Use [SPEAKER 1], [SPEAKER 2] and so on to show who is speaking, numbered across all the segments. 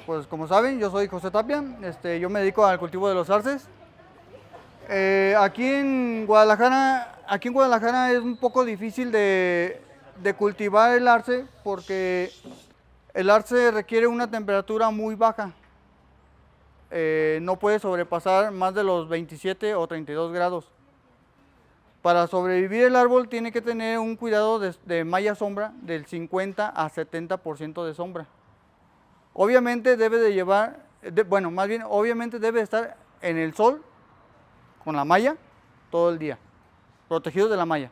[SPEAKER 1] Pues como saben, yo soy José Tapia, yo me dedico al cultivo de los arces. Aquí en Guadalajara es un poco difícil de cultivar el arce porque el arce requiere una temperatura muy baja. No puede sobrepasar más de los 27 o 32 grados. Para sobrevivir el árbol tiene que tener un cuidado de malla sombra del 50 a 70% de sombra. Obviamente debe de llevar, más bien, obviamente debe estar en el sol con la malla todo el día, protegido de la malla.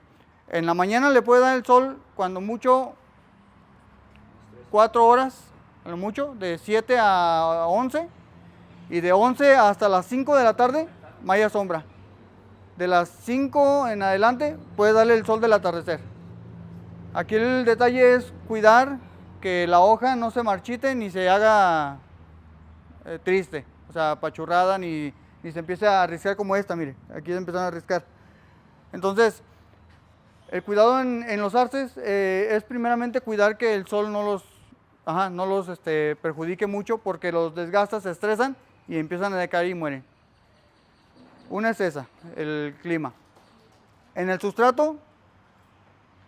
[SPEAKER 1] En la mañana le puede dar el sol cuando mucho 4 horas, a lo mucho, de 7 a 11, y de 11 hasta las 5 de la tarde, malla sombra. De las 5 en adelante puede darle el sol del atardecer. Aquí el detalle es cuidar que la hoja no se marchite ni se haga triste, o sea, apachurrada, ni se empiece a arriscar como esta, mire, aquí empezaron a arriscar. Entonces, el cuidado en los arces es primeramente cuidar que el sol no los perjudique mucho, porque los desgasta, se estresan y empiezan a decaer y mueren. Una es esa, el clima. En el sustrato,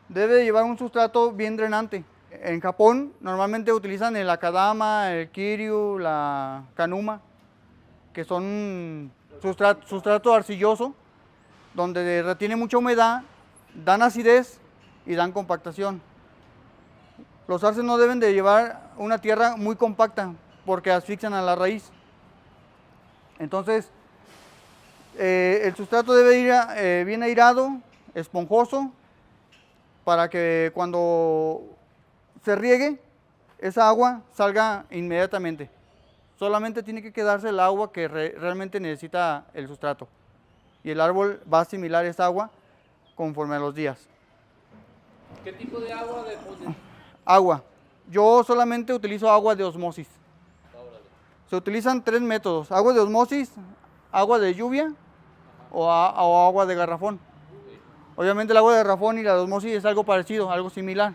[SPEAKER 1] debe llevar un sustrato bien drenante. En Japón normalmente utilizan el akadama, el kiryu, la kanuma, que son sustrato arcilloso, donde retiene mucha humedad, dan acidez y dan compactación. Los arces no deben de llevar una tierra muy compacta porque asfixian a la raíz. Entonces, el sustrato debe ir bien airado, esponjoso, para que cuando se riegue, esa agua salga inmediatamente. Solamente tiene que quedarse el agua que realmente necesita el sustrato. Y el árbol va a asimilar esa agua conforme a los días.
[SPEAKER 2] ¿Qué tipo de agua le pones?
[SPEAKER 1] Agua. Yo solamente utilizo agua de osmosis.
[SPEAKER 2] Órale.
[SPEAKER 1] Se utilizan 3 métodos: agua de osmosis, agua de lluvia o agua de garrafón. Obviamente el agua de garrafón y la de osmosis es algo parecido, algo similar.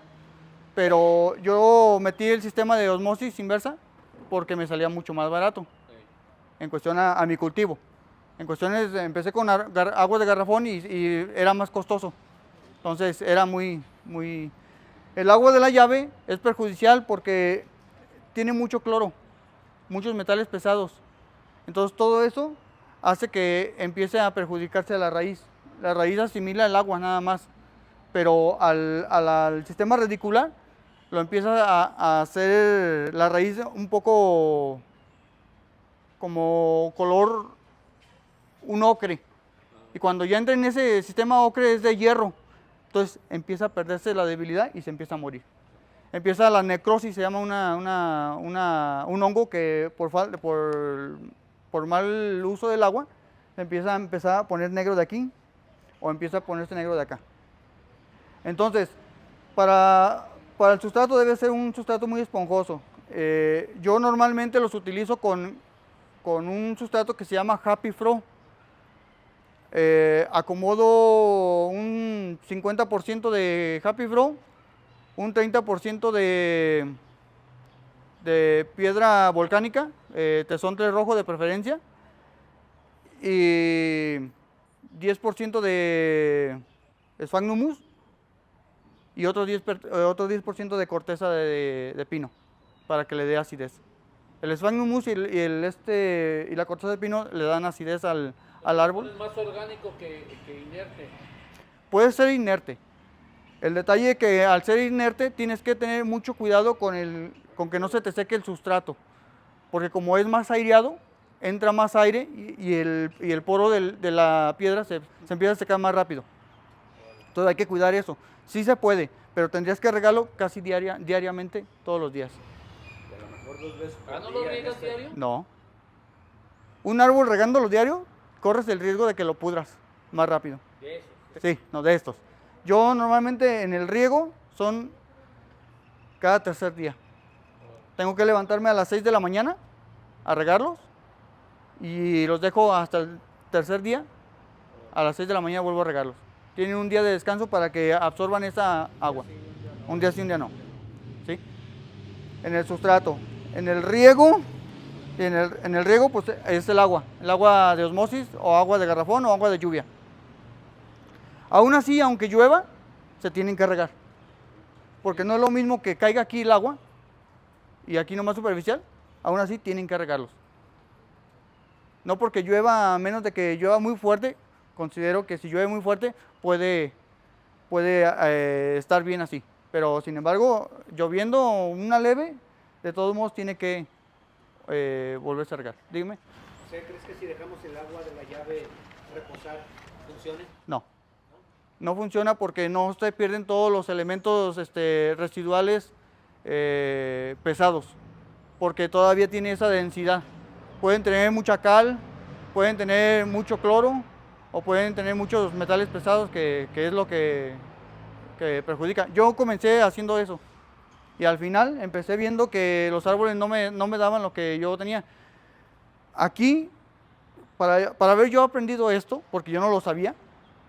[SPEAKER 1] Pero yo metí el sistema de osmosis inversa porque me salía mucho más barato en cuestión a mi cultivo. En cuestiones, empecé con agua de garrafón y era más costoso. Entonces era muy... El agua de la llave es perjudicial porque tiene mucho cloro, muchos metales pesados. Entonces todo eso hace que empiece a perjudicarse a la raíz. La raíz asimila el agua nada más, pero al sistema radicular lo empieza a hacer la raíz un poco como color un ocre. Y cuando ya entra en ese sistema ocre es de hierro. Entonces empieza a perderse la debilidad y se empieza a morir. Empieza la necrosis, se llama un hongo que por mal uso del agua empieza a poner negro de aquí o empieza a ponerse negro de acá. Entonces, para el sustrato debe ser un sustrato muy esponjoso. Yo normalmente los utilizo con un sustrato que se llama Happy Fro. Acomodo un 50% de Happy Fro, un 30% de piedra volcánica, tesontle rojo de preferencia, y 10% de Sphagnum mus y otro 10% de corteza de pino para que le dé acidez. El Sphagnum mus y la corteza de pino le dan acidez al árbol.
[SPEAKER 2] Es más orgánico que inerte.
[SPEAKER 1] Puede ser inerte. El detalle es que al ser inerte tienes que tener mucho cuidado con que no se te seque el sustrato, porque como es más aireado, entra más aire y el poro de la piedra se empieza a secar más rápido. Entonces hay que cuidar eso. Sí se puede, pero tendrías que regarlo casi diariamente, todos los días.
[SPEAKER 3] Y a lo mejor 2 veces por
[SPEAKER 2] ¿No lo
[SPEAKER 3] día,
[SPEAKER 2] riegas diario?
[SPEAKER 1] No. Un árbol regándolo diario, corres el riesgo de que lo pudras más rápido.
[SPEAKER 2] De eso.
[SPEAKER 1] Sí, no, de estos. Yo normalmente en el riego son cada tercer día. Tengo que levantarme a las 6 de la mañana a regarlos y los dejo hasta el tercer día. A las 6 de la mañana vuelvo a regarlos. Tienen un día de descanso para que absorban esa agua. Un día sí, un día no. ¿Sí? En el sustrato. En el riego, en el riego pues es el agua de osmosis o agua de garrafón o agua de lluvia. Aún así, aunque llueva, se tienen que regar. Porque no es lo mismo que caiga aquí el agua y aquí nomás superficial, aún así tienen que regarlos. No porque llueva, a menos de que llueva muy fuerte, considero que si llueve muy fuerte puede estar bien así. Pero sin embargo, lloviendo una leve, de todos modos tiene que volverse a regar. Dígame.
[SPEAKER 3] ¿Crees que si dejamos el agua de la llave reposar, funcione?
[SPEAKER 1] No. No funciona porque no se pierden todos los elementos residuales pesados, porque todavía tiene esa densidad. Pueden tener mucha cal, pueden tener mucho cloro o pueden tener muchos metales pesados que es lo que perjudica. Yo comencé haciendo eso y al final empecé viendo que los árboles no me daban lo que yo tenía. Aquí, para haber yo aprendido esto, porque yo no lo sabía,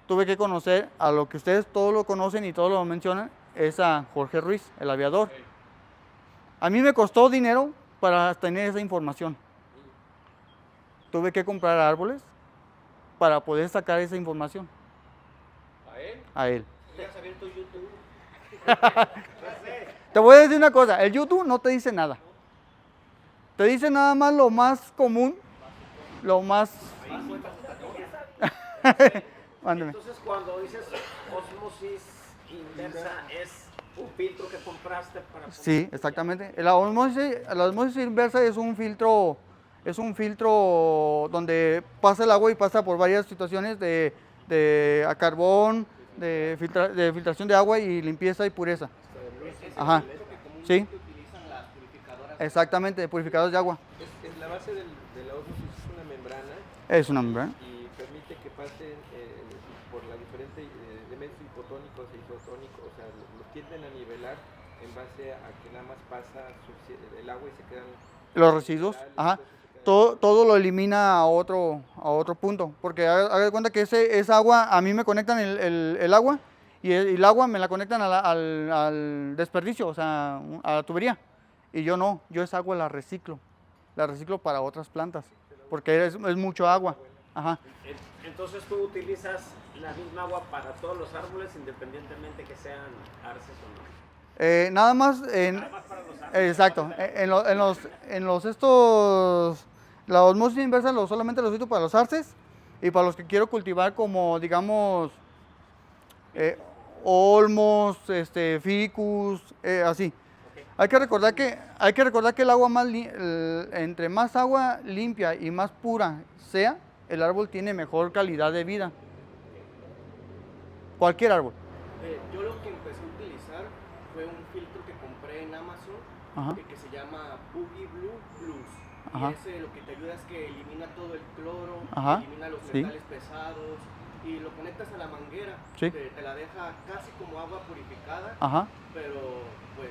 [SPEAKER 1] tuve que conocer a lo que ustedes todos lo conocen y todos lo mencionan, es a Jorge Ruiz, el aviador. A mí me costó dinero para tener esa información. Tuve que comprar árboles para poder sacar esa información.
[SPEAKER 2] ¿A él?
[SPEAKER 1] A él.
[SPEAKER 3] ¿Ya has abierto YouTube?
[SPEAKER 1] Te voy a decir una cosa, el YouTube no te dice nada. Te dice nada más lo más común, lo más... Mándeme.
[SPEAKER 3] Entonces, cuando dices osmosis inversa, es un filtro que compraste para...
[SPEAKER 1] Sí, exactamente. La osmosis inversa es un filtro donde pasa el agua y pasa por varias situaciones de a carbón, de filtración de agua y limpieza y pureza. Ajá. Sí. Exactamente, de purificadores de agua.
[SPEAKER 4] La base de la osmosis es una membrana.
[SPEAKER 1] Es una membrana.
[SPEAKER 4] Y permite que pasen por los diferentes elementos hipotónicos e isotónicos, o sea, los tienden a nivelar en base a que nada más pasa el agua y se quedan
[SPEAKER 1] los residuos. Ajá. Todo lo elimina a otro punto, porque haga de cuenta que esa agua, a mí me conectan el agua y el agua me la conectan al desperdicio, o sea, a la tubería. Y yo no, yo esa agua la reciclo para otras plantas, porque es mucho agua. Ajá.
[SPEAKER 3] Entonces tú utilizas la misma agua para todos los árboles, independientemente que sean arces o no.
[SPEAKER 1] Nada más,
[SPEAKER 3] Para los árboles.
[SPEAKER 1] exacto, la osmosis inversa solamente lo uso para los arces y para los que quiero cultivar como, digamos, olmos, ficus, así.
[SPEAKER 3] Okay.
[SPEAKER 1] Hay que recordar que el agua entre más agua limpia y más pura sea, el árbol tiene mejor calidad de vida. Cualquier árbol.
[SPEAKER 5] Yo lo que empecé a utilizar fue un filtro que compré en Amazon que se llama Boogie Blue Plus.
[SPEAKER 1] Ajá.
[SPEAKER 5] Y ese lo que te ayuda es que elimina todo el cloro,
[SPEAKER 1] Ajá.
[SPEAKER 5] elimina los
[SPEAKER 1] Sí.
[SPEAKER 5] metales pesados y lo conectas a la manguera.
[SPEAKER 1] Sí.
[SPEAKER 5] Te la deja casi como agua purificada,
[SPEAKER 1] Ajá.
[SPEAKER 5] pero pues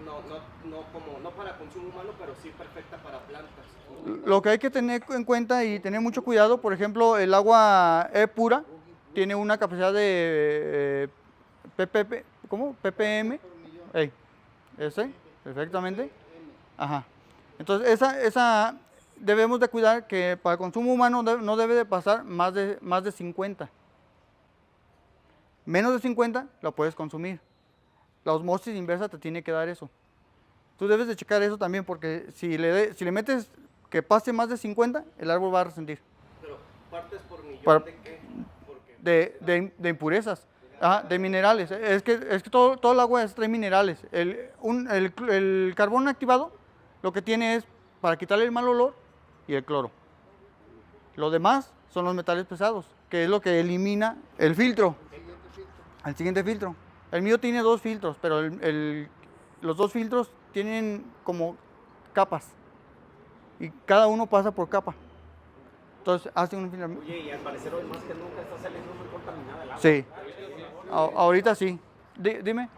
[SPEAKER 5] no para consumo humano, pero sí perfecta para plantas.
[SPEAKER 1] Lo que hay que tener en cuenta y tener mucho cuidado, por ejemplo, el agua pura tiene una capacidad de ppm. Ey, ese, perfectamente. Ajá. Entonces, esa debemos de cuidar que para el consumo humano no debe de pasar más de 50. Menos de 50 lo puedes consumir. La osmosis inversa te tiene que dar eso. Tú debes de checar eso también porque si le metes que pase más de 50, el árbol va a resentir.
[SPEAKER 5] Pero partes por millón
[SPEAKER 1] Para-
[SPEAKER 5] de qué? Porque
[SPEAKER 1] De impurezas, ajá, de minerales. Es que todo el agua trae minerales. El carbón activado lo que tiene es para quitarle el mal olor y el cloro. Lo demás son los metales pesados, que es lo que elimina el filtro. El siguiente filtro. El mío tiene 2 filtros, pero los 2 filtros tienen como capas. Y cada uno pasa por capa. Entonces hace un filtro.
[SPEAKER 3] Oye, y al parecer hoy más que nunca está saliendo muy contaminada el agua.
[SPEAKER 1] Sí. Ahorita sí. Dime.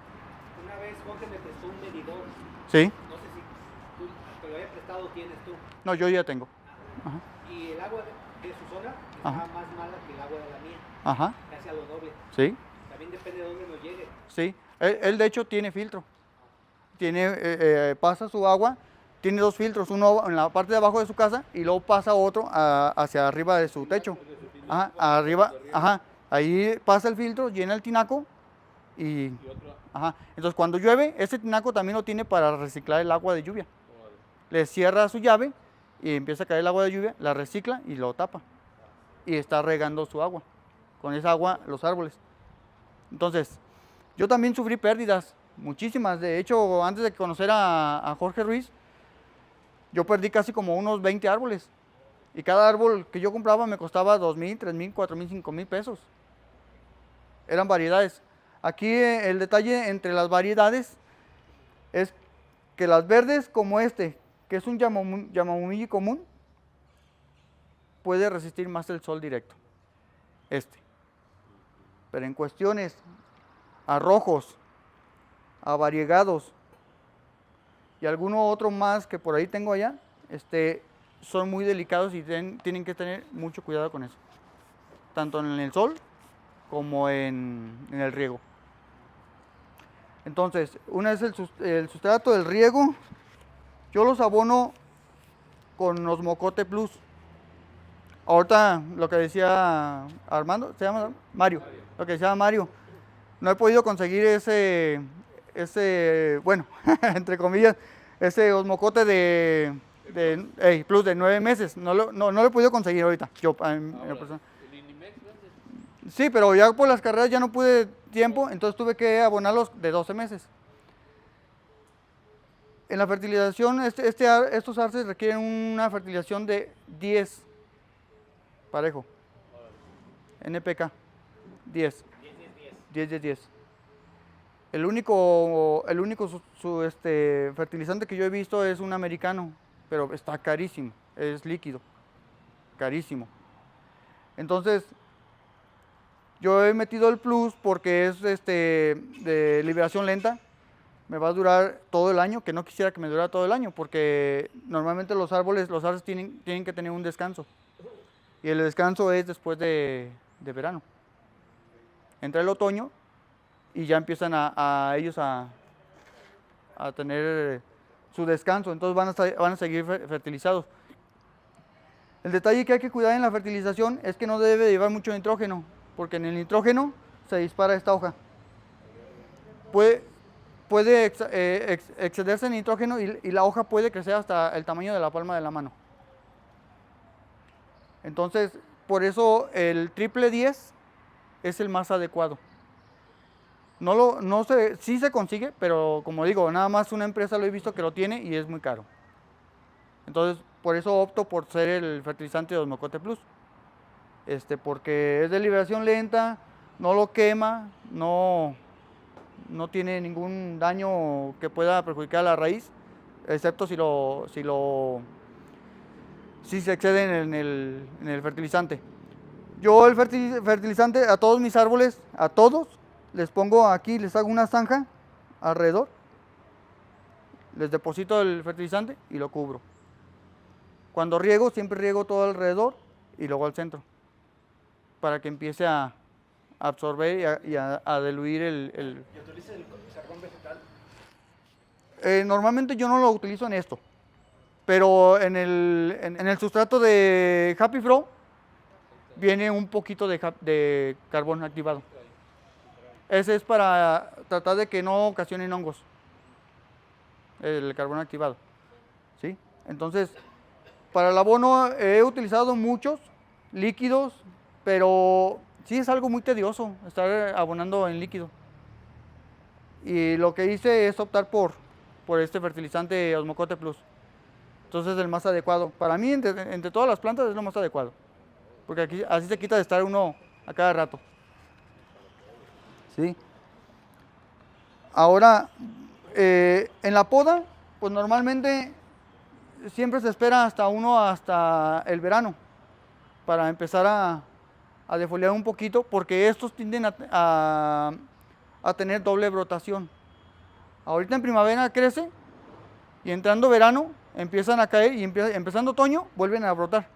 [SPEAKER 3] Una vez Jorge me prestó un medidor.
[SPEAKER 1] Sí.
[SPEAKER 3] No sé si tú te lo había prestado o tienes tú.
[SPEAKER 1] No, yo ya tengo. Ajá.
[SPEAKER 3] Y el agua de su zona está
[SPEAKER 1] Ajá.
[SPEAKER 3] más mala que el agua de la mía.
[SPEAKER 1] Ajá.
[SPEAKER 3] Casi a lo doble.
[SPEAKER 1] Sí.
[SPEAKER 3] También depende de dónde nos llegue.
[SPEAKER 1] Sí. Él de hecho tiene filtro. Pasa su agua tiene dos filtros, uno en la parte de abajo de su casa y luego pasa otro hacia arriba de su techo. Ajá, arriba, ajá, ahí pasa el filtro, llena el tinaco y ajá. Entonces cuando llueve, ese tinaco también lo tiene para reciclar el agua de lluvia. Le cierra su llave y empieza a caer el agua de lluvia, la recicla y lo tapa. Y está regando su agua. Con esa agua los árboles. Entonces, yo también sufrí pérdidas, muchísimas. De hecho, antes de conocer a Jorge Ruiz, yo perdí casi como unos 20 árboles. Y cada árbol que yo compraba me costaba 2,000, 3,000, 4,000, 5,000 pesos. Eran variedades. Aquí el detalle entre las variedades es que las verdes como este, que es un Yamamomilli común, puede resistir más el sol directo. Pero en cuestiones a rojos, a variegados y alguno otro más que por ahí tengo allá, son muy delicados y tienen que tener mucho cuidado con eso. Tanto en el sol como en el riego. Entonces, una es el sustrato del riego. Yo los abono con Osmocote Plus. Ahorita lo que decía Armando, ¿se llama Mario? Lo que decía Mario, no he podido conseguir ese bueno, entre comillas, ese Osmocote Plus de 9 meses. No lo he podido conseguir ahorita. Sí, pero ya por las carreras ya no pude tiempo, entonces tuve que abonarlos de 12 meses. En la fertilización, estos arces requieren una fertilización de 10, parejo. NPK, 10. 10. El único fertilizante que yo he visto es un americano, pero está carísimo, es líquido, carísimo. Entonces, yo he metido el Plus porque es de liberación lenta. Me va a durar todo el año, que no quisiera que me durara todo el año, porque normalmente los árboles tienen que tener un descanso. Y el descanso es después de verano. Entra el otoño y ya empiezan ellos a tener su descanso, entonces van a seguir fertilizados. El detalle que hay que cuidar en la fertilización es que no debe llevar mucho nitrógeno, porque en el nitrógeno se dispara esta hoja. Puede excederse en nitrógeno y la hoja puede crecer hasta el tamaño de la palma de la mano. Entonces, por eso el triple 10 es el más adecuado. Sí se consigue, pero como digo, nada más una empresa lo he visto que lo tiene y es muy caro. Entonces, por eso opto por ser el fertilizante de Osmocote Plus. Porque es de liberación lenta, no lo quema, no tiene ningún daño que pueda perjudicar a la raíz, excepto si se excede en el fertilizante. Yo el fertilizante a todos mis árboles, a todos, les pongo aquí, les hago una zanja alrededor, les deposito el fertilizante y lo cubro. Cuando riego, siempre riego todo alrededor y luego al centro, para que empiece a absorber y a diluir el...
[SPEAKER 5] ¿Y utilizas el carbón vegetal?
[SPEAKER 1] Normalmente yo no lo utilizo en esto, pero en el sustrato de Happy Fro viene un poquito de carbón activado. Ese es para tratar de que no ocasionen hongos, el carbón activado, ¿sí? Entonces, para el abono he utilizado muchos líquidos, pero sí es algo muy tedioso estar abonando en líquido. Y lo que hice es optar por este fertilizante Osmocote Plus. Entonces es el más adecuado. Para mí, entre todas las plantas, es lo más adecuado. Porque aquí así se quita de estar uno a cada rato. ¿Sí? Ahora, en la poda, pues normalmente siempre se espera hasta el verano para empezar a defoliar un poquito, porque estos tienden a tener doble brotación. Ahorita en primavera crece y entrando verano empiezan a caer y empezando otoño vuelven a brotar,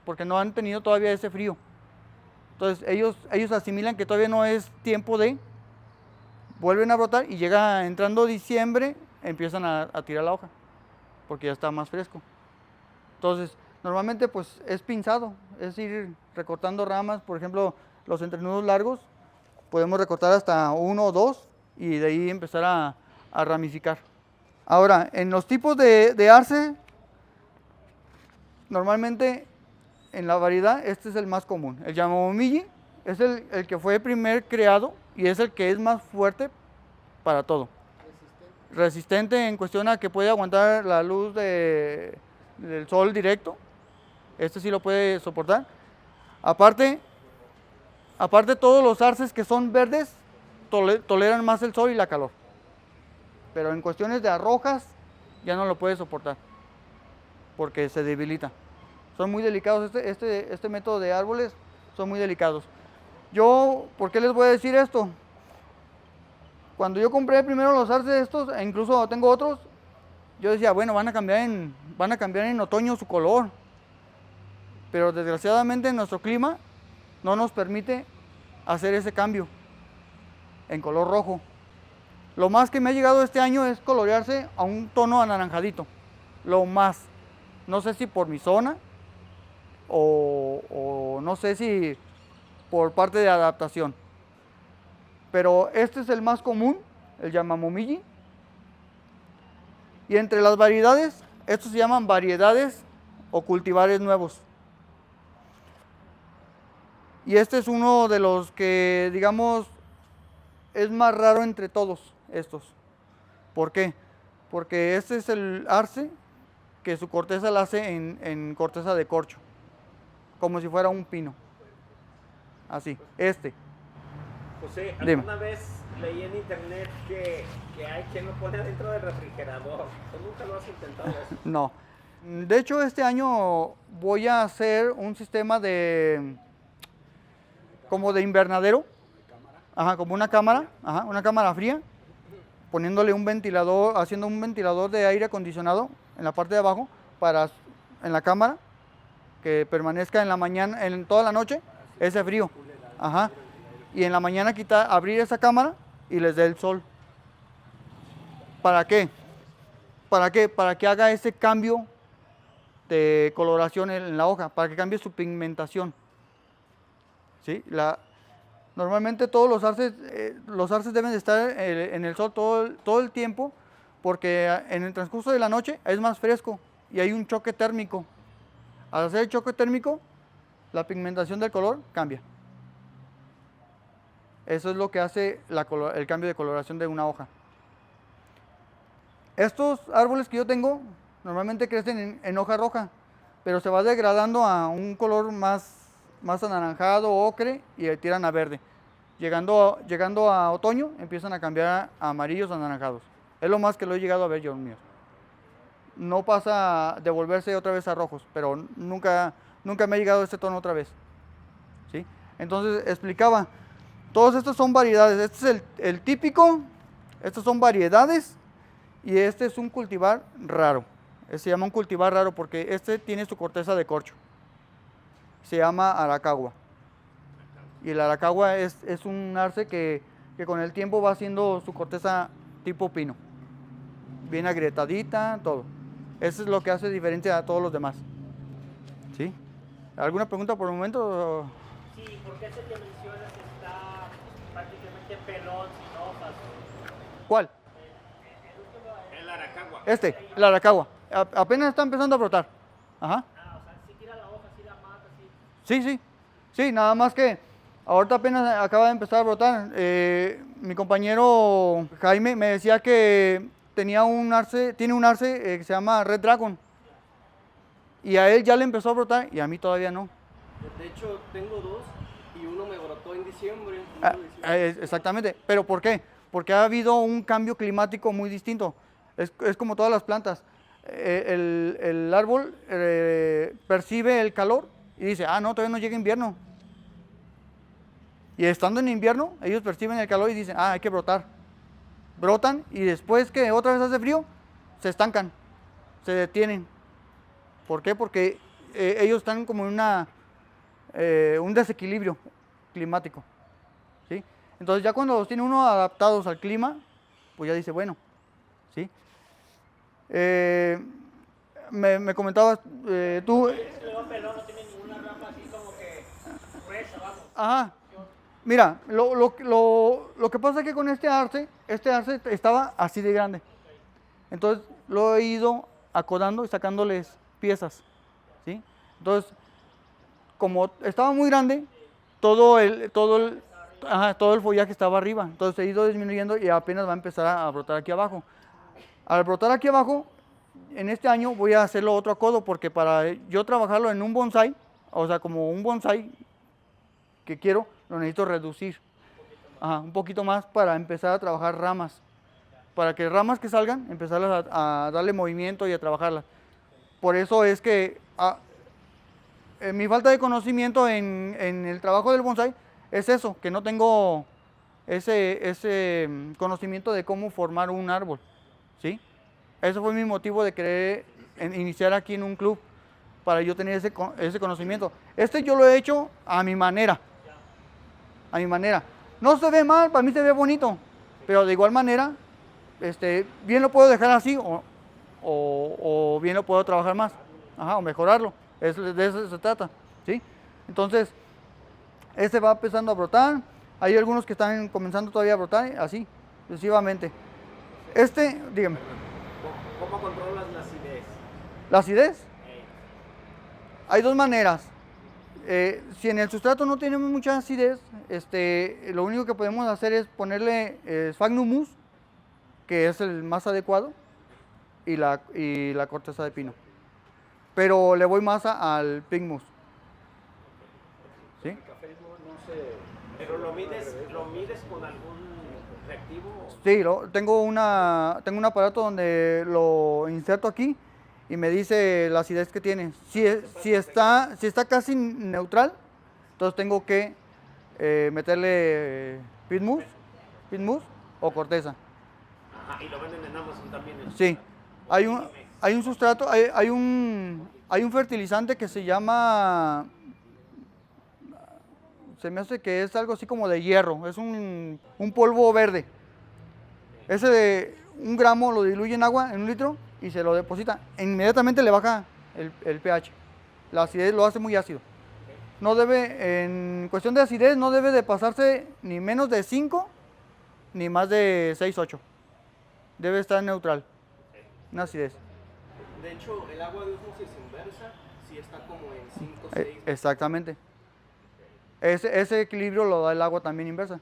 [SPEAKER 1] porque no han tenido todavía ese frío. Entonces ellos asimilan que todavía no es tiempo vuelven a brotar y llega entrando diciembre, empiezan a tirar la hoja, porque ya está más fresco. Entonces, normalmente pues es pinzado, es ir recortando ramas, por ejemplo, los entrenudos largos, podemos recortar hasta 1 o 2 y de ahí empezar a ramificar. Ahora, en los tipos de arce, normalmente en la variedad, este es el más común. El Yamamomilli es el que fue primer creado y es el que es más fuerte para todo. Resistente en cuestión a que puede aguantar la luz del sol directo. Este sí lo puede soportar. Aparte todos los arces que son verdes toleran más el sol y la calor. Pero en cuestiones de arrojas ya no lo puede soportar porque se debilita. Son muy delicados, este método de árboles son muy delicados. Yo, ¿por qué les voy a decir esto? Cuando yo compré primero los arces estos, e incluso tengo otros, yo decía, bueno, van a cambiar en otoño su color. Pero desgraciadamente nuestro clima no nos permite hacer ese cambio en color rojo. Lo más que me ha llegado este año es colorearse a un tono anaranjadito. Lo más. No sé si por mi zona o no sé si por parte de adaptación. Pero este es el más común, el Yamamomilli. Y entre las variedades, estos se llaman variedades o cultivares nuevos. Y este es uno de los que, digamos, es más raro entre todos estos. ¿Por qué? Porque este es el arce que su corteza la hace en corteza de corcho, como si fuera un pino. Así,
[SPEAKER 3] José,
[SPEAKER 1] Dime.
[SPEAKER 3] alguna vez leí en internet que hay quien lo pone adentro del refrigerador. ¿Tú nunca lo has intentado eso?
[SPEAKER 1] No. De hecho, este año voy a hacer un sistema como de invernadero. Ajá, como una cámara fría, poniéndole un ventilador, haciendo un ventilador de aire acondicionado en la parte de abajo en la cámara, que permanezca en la mañana, en toda la noche, ese frío. Ajá. Y en la mañana abrir esa cámara y les dé el sol. ¿Para qué? ¿Para qué? Para que haga ese cambio de coloración en la hoja, para que cambie su pigmentación. ¿Sí? Normalmente todos los arces deben de estar en el sol todo el tiempo, porque en el transcurso de la noche es más fresco y hay un choque térmico. Al hacer el choque térmico, la pigmentación del color cambia. Eso es lo que hace el cambio de coloración de una hoja. Estos árboles que yo tengo normalmente crecen en hoja roja, pero se va degradando a un color más anaranjado, ocre, y tiran a verde. Llegando a otoño, empiezan a cambiar a amarillos, anaranjados. Es lo más que lo he llegado a ver yo mío. No pasa de volverse otra vez a rojos, pero nunca me ha llegado este tono otra vez. ¿Sí? Entonces explicaba, todos estos son variedades. Este es el típico, estos son variedades, y este es un cultivar raro. Se llama un cultivar raro porque este tiene su corteza de corcho. Se llama aracagua. Y el aracagua es un arce que con el tiempo va haciendo su corteza tipo pino. Bien agrietadita, todo. Eso es lo que hace diferente a todos los demás. ¿Sí? ¿Alguna pregunta por el momento?
[SPEAKER 3] Sí, porque ese que mencionas está prácticamente pelón, sin hojas.
[SPEAKER 1] ¿Cuál?
[SPEAKER 3] El aracagua.
[SPEAKER 1] El aracagua. Apenas está empezando a brotar. Ajá.
[SPEAKER 3] O sea, si tira la hoja, si la mata,
[SPEAKER 1] Sí. Sí, nada más que ahorita apenas acaba de empezar a brotar. Mi compañero Jaime me decía que tiene un arce que se llama Red Dragon. Y a él ya le empezó a brotar y a mí todavía no.
[SPEAKER 5] De hecho, tengo 2 y uno me brotó en diciembre.
[SPEAKER 1] Exactamente. ¿Pero por qué? Porque ha habido un cambio climático muy distinto. Es como todas las plantas. El árbol percibe el calor y dice, no, todavía no llega invierno. Y estando en invierno, ellos perciben el calor y dicen, hay que brotar. Brotan y después que otra vez hace frío, se estancan, se detienen. ¿Por qué? Porque ellos están como en un desequilibrio climático. ¿Sí? Entonces ya cuando los tiene uno adaptados al clima, pues ya dice, bueno, ¿sí? me comentabas tú.
[SPEAKER 3] León pelón no tiene ninguna rama así como que gruesa, vamos.
[SPEAKER 1] Ajá. Mira, lo que pasa es que con este arce estaba así de grande. Entonces lo he ido acodando y sacándoles piezas, ¿sí? Entonces, como estaba muy grande, todo el follaje estaba arriba. Entonces he ido disminuyendo y apenas va a empezar a brotar aquí abajo. Al brotar aquí abajo, en este año voy a hacerlo otro acodo, porque para yo trabajarlo en un bonsai, o sea, como un bonsai que quiero, lo necesito reducir. Un poquito más para empezar a trabajar ramas. Para que ramas que salgan, empezarlas a darle movimiento y a trabajarlas. Por eso es que mi falta de conocimiento en el trabajo del bonsai es eso, que no tengo ese conocimiento de cómo formar un árbol, ¿sí? Ese fue mi motivo de querer iniciar aquí en un club, para yo tener ese conocimiento. Yo lo he hecho a mi manera. A mi manera. No se ve mal, para mí se ve bonito, pero de igual manera, bien lo puedo dejar así o bien lo puedo trabajar más, o mejorarlo. De eso se trata, ¿sí? Entonces, va empezando a brotar. Hay algunos que están comenzando todavía a brotar, así, sucesivamente. Dígame.
[SPEAKER 3] ¿Cómo controlas la acidez?
[SPEAKER 1] ¿La acidez? Hay dos maneras. Si en el sustrato no tenemos mucha acidez, lo único que podemos hacer es ponerle Sphagnum mus, que es el más adecuado, y la corteza de pino. Pero le voy más al Pink Mus. ¿Sí?
[SPEAKER 3] ¿Pero lo mides con algún reactivo?
[SPEAKER 1] Sí, tengo un aparato donde lo inserto aquí y me dice la acidez que tiene. Si está casi neutral, entonces tengo que meterle Pink Mus o corteza.
[SPEAKER 3] Y lo venden en Amazon también.
[SPEAKER 1] Sí, hay un sustrato, hay un fertilizante que se llama, se me hace que es algo así como de hierro, es un polvo verde. Ese de 1 gramo lo diluye en agua, en 1 litro, y se lo deposita. Inmediatamente le baja el pH. La acidez lo hace muy ácido. No debe, en cuestión de acidez, no debe de pasarse ni menos de 5, ni más de 6, 8. Debe estar neutral, una acidez.
[SPEAKER 5] De hecho, el agua de osmosis inversa sí está como en 5, 6.
[SPEAKER 1] Exactamente. Ese equilibrio lo da el agua también inversa.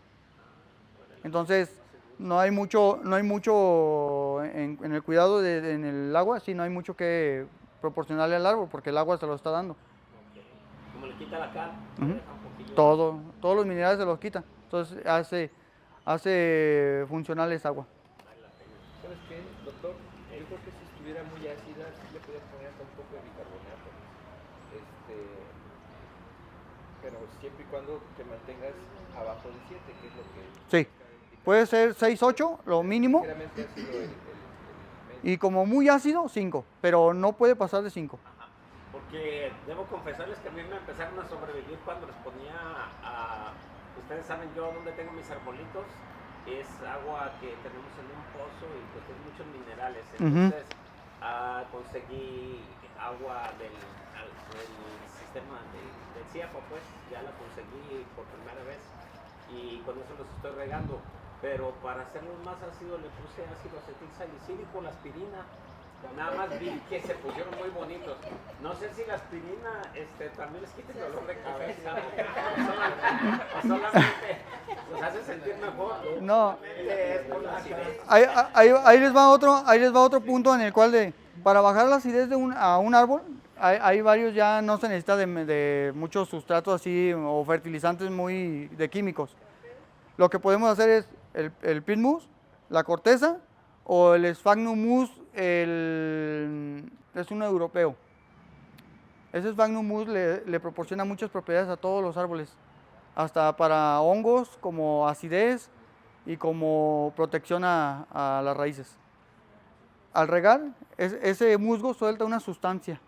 [SPEAKER 1] Entonces, no hay mucho en el cuidado en el agua, sí, no hay mucho que proporcionarle al árbol, porque el agua se lo está dando.
[SPEAKER 3] Como le quita la cal,
[SPEAKER 1] todos los minerales se los quita. Entonces, hace funcional esa agua.
[SPEAKER 4] ¿Sabes qué, doctor? Yo creo que si estuviera muy ácida, sí le podía poner hasta un poco de bicarbonato. Pero siempre y cuando te mantengas abajo de 7, que es lo que...
[SPEAKER 1] Sí, puede ser 6, 8, lo mínimo.
[SPEAKER 4] Ligeramente ácido
[SPEAKER 1] Y como muy ácido, 5, pero no puede pasar de 5.
[SPEAKER 3] Porque debo confesarles que a mí me empezaron a sobrevivir cuando les ponía a... Ustedes saben yo dónde tengo mis arbolitos. Es agua que tenemos en un pozo y pues tiene muchos minerales. Entonces conseguí agua del sistema del CIEPO, pues ya la conseguí por primera vez y con eso los estoy regando. Pero para hacerlos más ácidos le puse ácido acetil salicílico, la aspirina. Nada más vi que se pusieron muy bonitos. No sé si la aspirina también les quita el dolor de cabeza o solamente los hace sentir mejor.
[SPEAKER 1] No.
[SPEAKER 3] Es por la acidez.
[SPEAKER 1] Ahí les va otro punto en el cual para bajar la acidez a un árbol, hay varios, ya no se necesita de muchos sustratos así o fertilizantes muy de químicos. Lo que podemos hacer es el Pink Mus, la corteza, o el Sphagnum mus, es un europeo. Ese Sphagnum mus le proporciona muchas propiedades a todos los árboles, hasta para hongos como acidez y como protección a las raíces. Al regar, ese musgo suelta una sustancia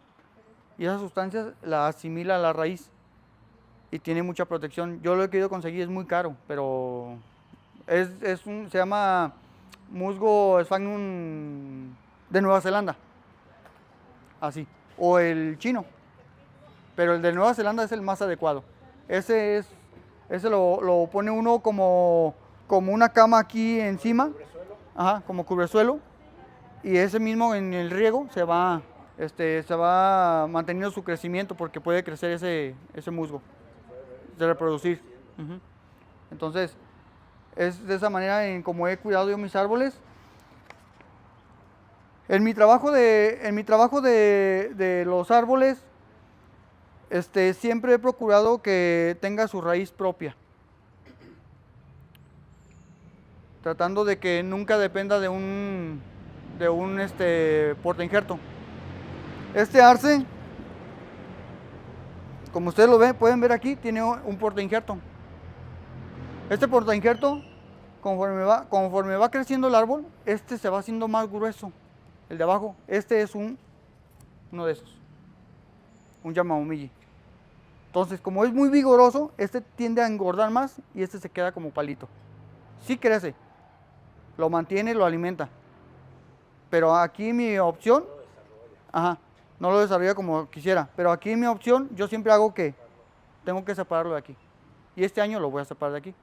[SPEAKER 1] y esa sustancia la asimila a la raíz y tiene mucha protección. Yo lo he querido conseguir, es muy caro, pero se llama musgo Sphagnum de Nueva Zelanda. así, o el chino, pero el de Nueva Zelanda es el más adecuado. Ese lo pone uno como una cama aquí encima, ajá, como cubresuelo, y ese mismo en el riego se va manteniendo su crecimiento porque puede crecer ese musgo, de reproducir. Uh-huh. Entonces, es de esa manera en como he cuidado yo mis árboles. En mi trabajo de los árboles, siempre he procurado que tenga su raíz propia, tratando de que nunca dependa de un portainjerto. Este arce, como ustedes lo ven, pueden ver aquí, tiene un portainjerto. Este portainjerto, conforme va creciendo el árbol, se va haciendo más grueso. El de abajo, este es uno de esos, un Yamamomilli. Entonces, como es muy vigoroso, este tiende a engordar más y este se queda como palito. Sí crece, lo mantiene, lo alimenta. Pero aquí mi opción, ajá, no lo desarrolla como quisiera, pero aquí mi opción, yo siempre hago que tengo que separarlo de aquí. Y este año lo voy a separar de aquí.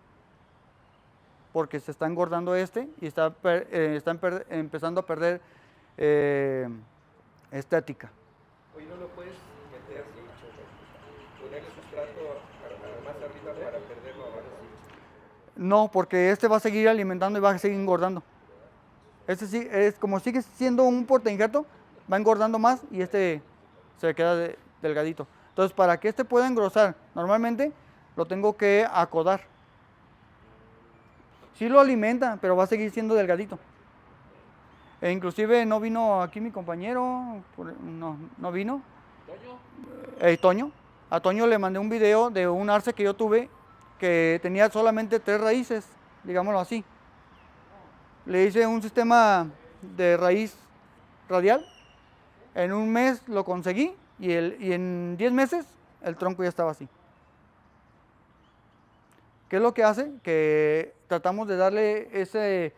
[SPEAKER 1] Porque se está engordando y está empezando a perder estética.
[SPEAKER 4] Oye, ¿no lo puedes meter así? Ponerle sustrato más arriba para perderlo abajo.
[SPEAKER 1] No, porque va a seguir alimentando y va a seguir engordando. Sí, como sigue siendo un portainjerto, va engordando más y se queda delgadito. Entonces, para que pueda engrosar, normalmente lo tengo que acodar. Sí lo alimenta, pero va a seguir siendo delgadito. E inclusive no vino aquí mi compañero, no vino. Toño. A Toño le mandé un video de un arce que yo tuve que tenía solamente 3 raíces, digámoslo así. Le hice un sistema de raíz radial. En un mes lo conseguí y en 10 meses el tronco ya estaba así. ¿Qué es lo que hace? Que tratamos de darle ese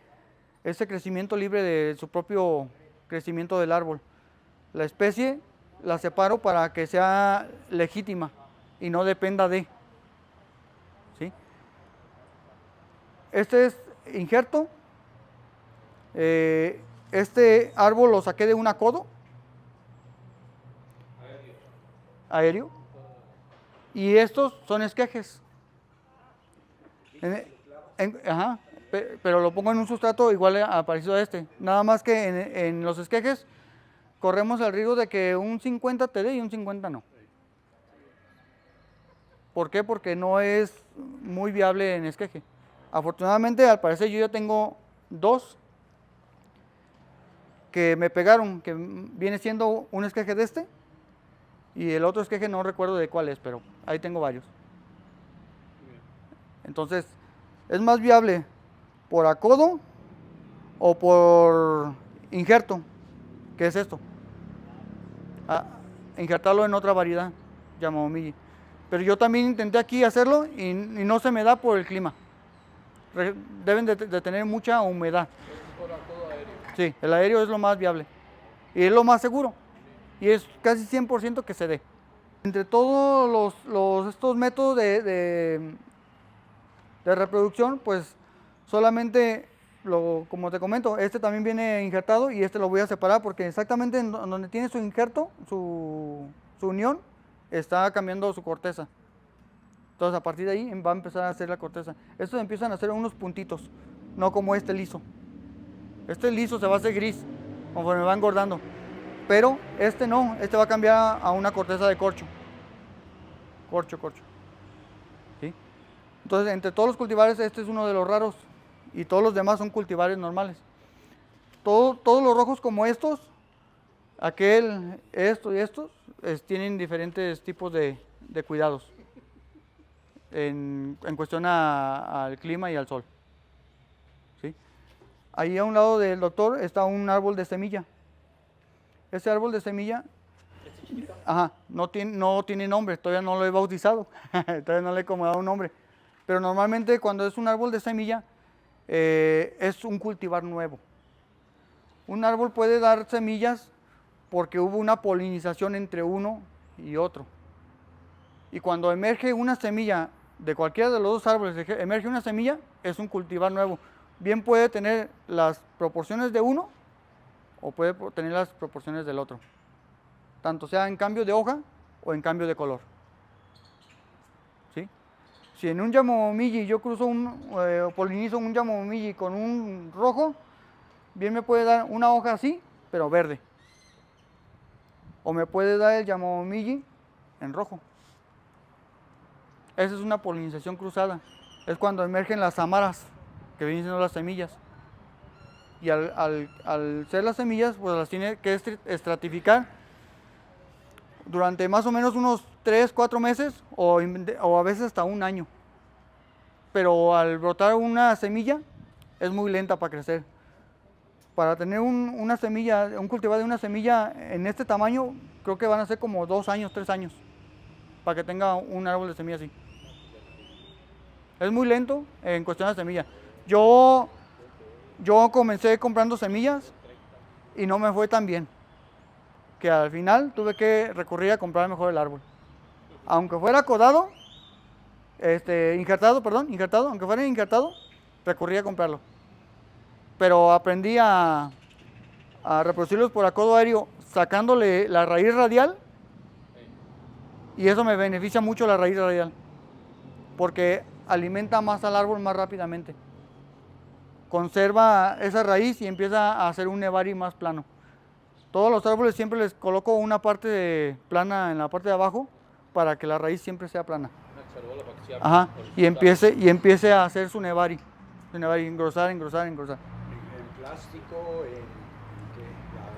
[SPEAKER 1] crecimiento libre de su propio crecimiento del árbol. La especie la separo para que sea legítima y no dependa de. ¿Sí? Este es injerto. Este árbol lo saqué de un acodo. Aéreo. Y estos son esquejes. Ajá, pero lo pongo en un sustrato igual parecido a este. Nada más que en los esquejes corremos el riesgo de que un 50 te dé y un 50 no. ¿Por qué? Porque no es muy viable en esqueje. Afortunadamente, al parecer, yo ya tengo 2 que me pegaron, que viene siendo un esqueje de este y el otro esqueje no recuerdo de cuál es, pero ahí tengo varios. Entonces, es más viable por acodo o por injerto, que es esto. Injertarlo en otra variedad, Yamamomilli. Pero yo también intenté aquí hacerlo y no se me da por el clima. Deben de tener mucha humedad. Sí, el aéreo es lo más viable y es lo más seguro y es casi 100% que se dé. Entre todos estos métodos de reproducción, pues solamente, como te comento, también viene injertado y lo voy a separar porque exactamente en donde tiene su injerto, su unión, está cambiando su corteza. Entonces a partir de ahí va a empezar a hacer la corteza. Estos empiezan a hacer unos puntitos, no como liso. Liso se va a hacer gris conforme va engordando. Pero no, va a cambiar a una corteza de corcho. Corcho. ¿Sí? Entonces, entre todos los cultivares, es uno de los raros. Y todos los demás son cultivares normales. Todos los rojos como estos, estos y estos, tienen diferentes tipos de cuidados. En cuestión al clima y al sol. ¿Sí? Ahí a un lado del doctor está un árbol de semilla. Ese árbol de semilla, ajá, no tiene nombre, todavía no lo he bautizado, todavía no le he dado un nombre. Pero normalmente cuando es un árbol de semilla, es un cultivar nuevo. Un árbol puede dar semillas porque hubo una polinización entre uno y otro. Y cuando emerge una semilla de cualquiera de los dos árboles, emerge una semilla, es un cultivar nuevo. Bien puede tener las proporciones de uno o puede tener las proporciones del otro. Tanto sea en cambio de hoja o en cambio de color. ¿Sí? Si en un Yamomomilli yo cruzo polinizo un Yamomomilli con un rojo, bien me puede dar una hoja así, pero verde. O me puede dar el Yamomomilli en rojo. Esa es una polinización cruzada. Es cuando emergen las samaras, que vienen siendo las semillas. Y al ser las semillas, pues las tiene que estratificar durante más o menos unos 3, 4 meses o a veces hasta un año. Pero al brotar una semilla, es muy lenta para crecer. Para tener una semilla, un cultivar de una semilla en este tamaño, creo que van a ser como 2 años, 3 años, para que tenga un árbol de semilla así. Es muy lento en cuestión de semilla. Yo comencé comprando semillas y no me fue tan bien, que al final tuve que recurrir a comprar mejor el árbol. Aunque fuera codado, injertado, aunque fuera injertado, recurrí a comprarlo. Pero aprendí a reproducirlos por acodo aéreo, sacándole la raíz radial, y eso me beneficia mucho la raíz radial, porque alimenta más al árbol más rápidamente. Conserva esa raíz y empieza a hacer un nevari más plano. Todos los árboles siempre les coloco una parte plana en la parte de abajo para que la raíz siempre sea plana. Ajá, y empiece a hacer su nevari, engrosar.
[SPEAKER 2] En plástico,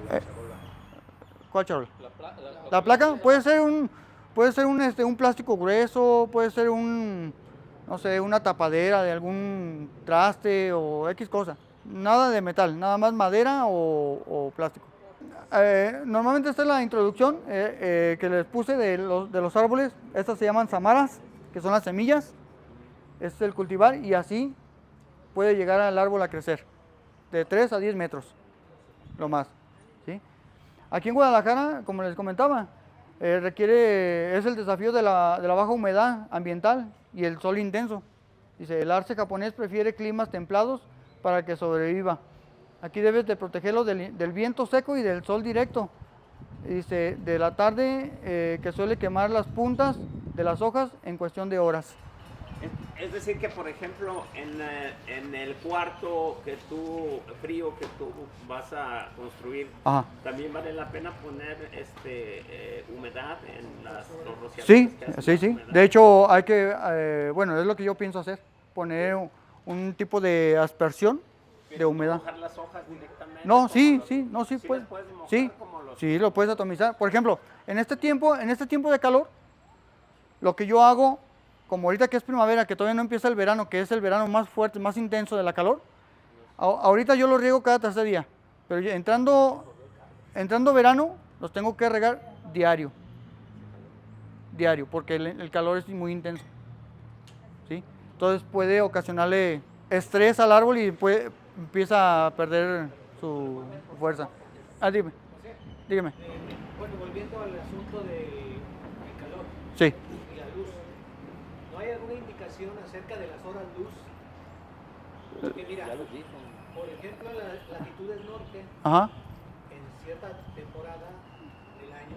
[SPEAKER 2] la charola.
[SPEAKER 1] ¿Cuál charola? La placa puede ser un plástico grueso, puede ser no sé, una tapadera de algún traste o X cosa. Nada de metal, nada más madera o plástico. Normalmente esta es la introducción que les puse de los árboles. Estas se llaman samaras, que son las semillas. Este es el cultivar y así puede llegar al árbol a crecer. De 3 a 10 metros, lo más. ¿Sí? Aquí en Guadalajara, como les comentaba, es el desafío de la baja humedad ambiental y el sol intenso. Dice, el arce japonés prefiere climas templados para que sobreviva. Aquí debes de protegerlo del viento seco y del sol directo. Dice, de la tarde que suele quemar las puntas de las hojas en cuestión de horas.
[SPEAKER 3] Es decir que, por ejemplo, en el cuarto frío que tú vas a construir,
[SPEAKER 1] Ajá.
[SPEAKER 3] también vale la pena poner humedad en los rociadores.
[SPEAKER 1] Sí. De hecho, hay que, bueno, es lo que yo pienso hacer, poner un tipo de aspersión de humedad.
[SPEAKER 3] ¿Mojar las hojas directamente?
[SPEAKER 1] No, sí,
[SPEAKER 3] puedes.
[SPEAKER 1] Sí, lo puedes atomizar. Por ejemplo, en este tiempo de calor, lo que yo hago, como ahorita que es primavera, que todavía no empieza el verano, que es el verano más fuerte, más intenso de la calor, ahorita yo lo riego cada tercer día, pero entrando verano, los tengo que regar diario, porque el calor es muy intenso, ¿sí? Entonces puede ocasionarle estrés al árbol y empieza a perder su fuerza. Dígame.
[SPEAKER 6] Bueno, volviendo al asunto del calor.
[SPEAKER 1] Sí.
[SPEAKER 6] Y la luz. ¿No hay alguna indicación acerca de las horas luz? Porque mira, por ejemplo, en las latitudes norte,
[SPEAKER 1] Ajá.
[SPEAKER 6] en cierta temporada del año,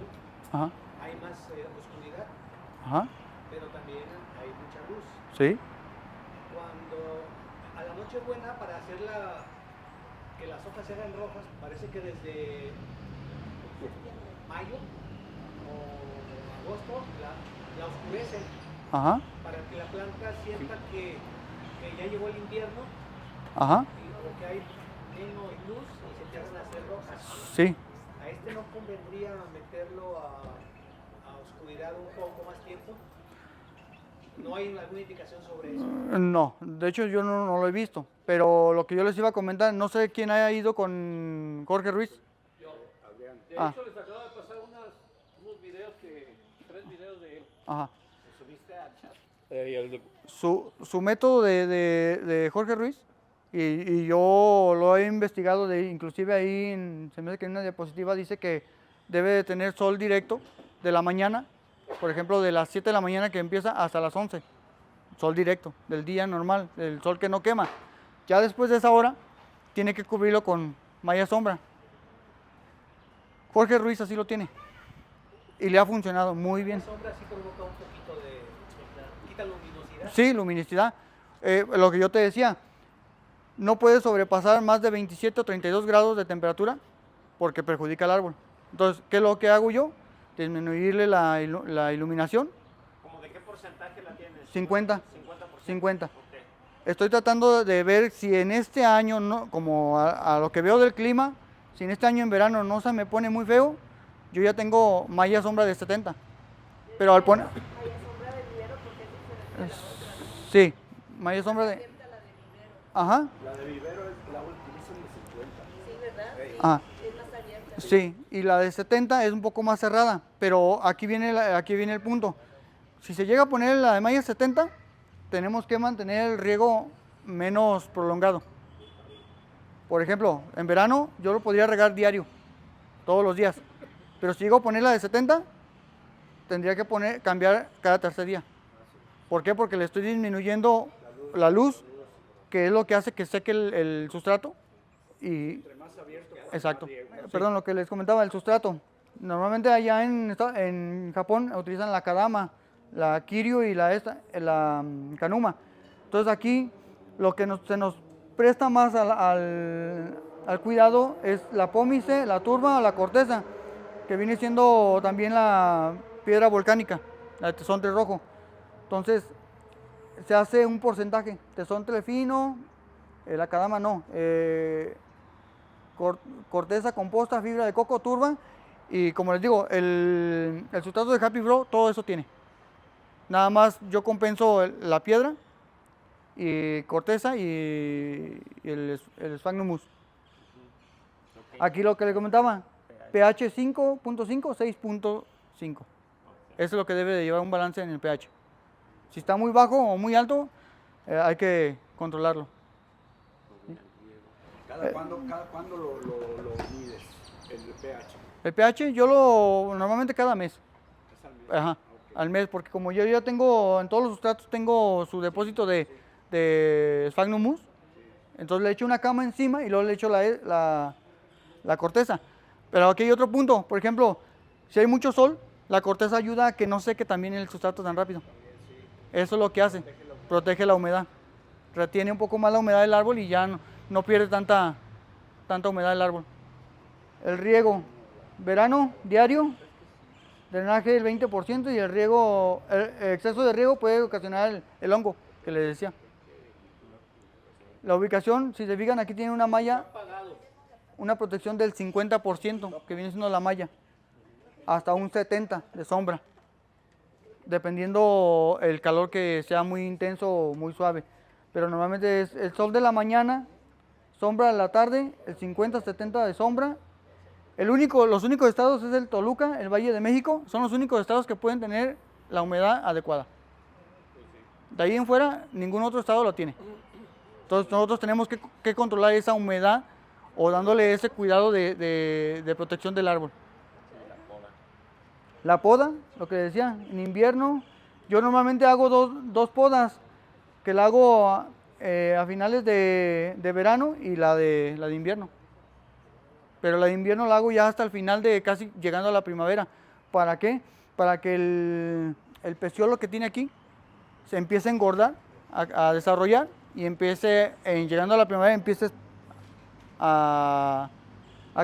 [SPEAKER 1] Ajá.
[SPEAKER 6] hay más oscuridad,
[SPEAKER 1] Ajá.
[SPEAKER 6] pero también hay mucha luz.
[SPEAKER 1] Sí.
[SPEAKER 6] Cuando a la noche buena, para hacer que las hojas se hagan rojas, parece que desde mayo o agosto la oscurecen.
[SPEAKER 1] Ajá.
[SPEAKER 6] Para que la planta sienta que ya llegó el invierno.
[SPEAKER 1] Ajá.
[SPEAKER 6] O que hay menos luz y se empiezan a hacer rojas.
[SPEAKER 1] Sí.
[SPEAKER 6] ¿A este no convendría meterlo a oscuridad un poco más tiempo? ¿No hay alguna indicación sobre eso?
[SPEAKER 1] No, de hecho yo no lo he visto, pero lo que yo les iba a comentar, no sé quién haya ido con Jorge Ruiz.
[SPEAKER 2] Yo, Adrián. De hecho, les acabo de pasar unos videos 3 videos de él.
[SPEAKER 1] Ajá.
[SPEAKER 3] ¿Subiste al chat?
[SPEAKER 1] Su método de Jorge Ruiz, y yo lo he investigado, inclusive ahí, se me hace que en una diapositiva dice que debe de tener sol directo de la mañana, por ejemplo, de las 7 de la mañana que empieza hasta las 11. Sol directo, del día normal, el sol que no quema. Ya después de esa hora, tiene que cubrirlo con malla sombra. Jorge Ruiz así lo tiene. Y le ha funcionado muy bien.
[SPEAKER 6] La sombra sí provoca un poquito de quita luminosidad.
[SPEAKER 1] Sí, luminosidad. Lo que yo te decía, no puede sobrepasar más de 27 o 32 grados de temperatura porque perjudica al árbol. Entonces, ¿qué es lo que hago yo? Disminuirle la iluminación.
[SPEAKER 3] ¿Cómo de qué porcentaje la tienes?
[SPEAKER 1] 50.
[SPEAKER 3] 50%.
[SPEAKER 1] 50.
[SPEAKER 3] Ok.
[SPEAKER 1] Estoy tratando de ver si en este año, no, como a lo que veo del clima, si en este año en verano no se me pone muy feo, yo ya tengo malla sombra de 70. Pero al poner...
[SPEAKER 7] Malla sombra de vivero porque es diferente a la otra.
[SPEAKER 1] Sí, malla sombra de...
[SPEAKER 7] Diferente a la de vivero.
[SPEAKER 1] Ajá.
[SPEAKER 2] La de vivero es la utilizan de 50.
[SPEAKER 7] Sí, ¿verdad? Sí,
[SPEAKER 1] Ah.
[SPEAKER 7] es más abierta.
[SPEAKER 1] Sí, y la de 70 es un poco más cerrada, pero aquí viene el punto. Si se llega a poner la de malla 70, tenemos que mantener el riego menos prolongado. Por ejemplo, en verano yo lo podría regar diario, todos los días. Pero si llego a poner la de 70, tendría que cambiar cada tercer día. ¿Por qué? Porque le estoy disminuyendo la luz, que es lo que hace que seque el sustrato. Y, exacto. Perdón, lo que les comentaba, el sustrato. Normalmente allá en Japón utilizan la kadama, la kiryu y la kanuma. Entonces aquí lo que se nos presta más al cuidado es la pómice, la turba o la corteza, que viene siendo también la piedra volcánica, la tesontle rojo. Entonces se hace un porcentaje, tesontle fino, la kadama no, corteza composta, fibra de coco, turba, y como les digo, el sustrato de Happy Grow todo eso tiene. Nada más yo compenso la piedra y corteza y el sphagnum moss. Aquí lo que le comentaba, pH 5.5, 6.5. Eso es lo que debe de llevar un balance en el pH. Si está muy bajo o muy alto, hay que controlarlo.
[SPEAKER 2] ¿Cada cuándo lo mides, el pH?
[SPEAKER 1] El pH normalmente cada mes.
[SPEAKER 2] ¿Es al mes?
[SPEAKER 1] Ajá,
[SPEAKER 2] Ok.
[SPEAKER 1] al mes, porque como yo ya tengo, en todos los sustratos tengo su depósito de sphagnum moss, entonces le echo una cama encima y luego le echo la corteza. Pero aquí hay otro punto, por ejemplo, si hay mucho sol, la corteza ayuda a que no seque también el sustrato tan rápido. Eso es lo que hace, protege la humedad. Retiene un poco más la humedad del árbol y ya no pierde tanta humedad el árbol. El riego, verano, diario, drenaje del 20% y el exceso de riego puede ocasionar el hongo que les decía. La ubicación, si se fijan, aquí tiene una malla, una protección del 50%, que viene siendo la malla, hasta un 70% de sombra, dependiendo el calor que sea muy intenso o muy suave. Pero normalmente es el sol de la mañana, sombra de la tarde, el 50-70% de sombra. Los únicos estados es el Toluca, el Valle de México, son los únicos estados que pueden tener la humedad adecuada. De ahí en fuera, ningún otro estado lo tiene. Entonces nosotros tenemos que controlar esa humedad o dándole ese cuidado de protección del árbol. La poda, lo que decía, en invierno, yo normalmente hago dos podas, que la hago a finales de verano y la de invierno. Pero la de invierno la hago ya hasta el final de casi llegando a la primavera. ¿Para qué? Para que el peciolo que tiene aquí se empiece a engordar, a desarrollar y empiece, llegando a la primavera, empiece a